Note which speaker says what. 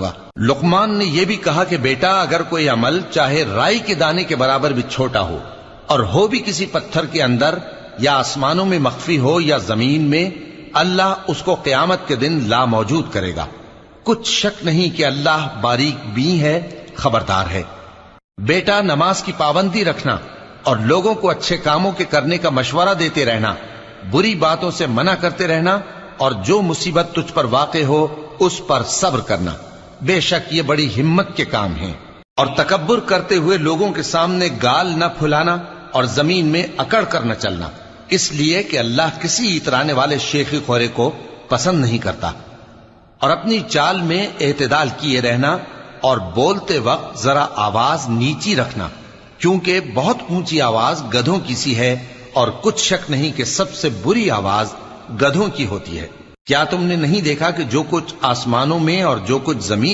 Speaker 1: گا۔ لقمان نے یہ بھی کہا کہ بیٹا اگر کوئی عمل چاہے رائی کے دانے کے برابر بھی چھوٹا ہو اور ہو بھی کسی پتھر کے اندر یا آسمانوں میں مخفی ہو یا زمین میں، اللہ اس کو قیامت کے دن لا موجود کرے گا۔ کچھ شک نہیں کہ اللہ باریک بین ہے، خبردار ہے۔ بیٹا نماز کی پابندی رکھنا اور لوگوں کو اچھے کاموں کے کرنے کا مشورہ دیتے رہنا، بری باتوں سے منع کرتے رہنا، اور جو مصیبت تجھ پر واقع ہو اس پر صبر کرنا، بے شک یہ بڑی ہمت کے کام ہیں۔ اور تکبر کرتے ہوئے لوگوں کے سامنے گال نہ پھلانا اور زمین میں اکڑ کر نہ چلنا، اس لیے کہ اللہ کسی اترانے والے شیخی خورے کو پسند نہیں کرتا۔ اور اپنی چال میں اعتدال کیے رہنا اور بولتے وقت ذرا آواز نیچی رکھنا، کیونکہ بہت اونچی آواز گدھوں کی سی ہے، اور کچھ شک نہیں کہ سب سے بری آواز گدھوں کی ہوتی ہے۔ کیا تم نے نہیں دیکھا کہ جو کچھ آسمانوں میں اور جو کچھ زمین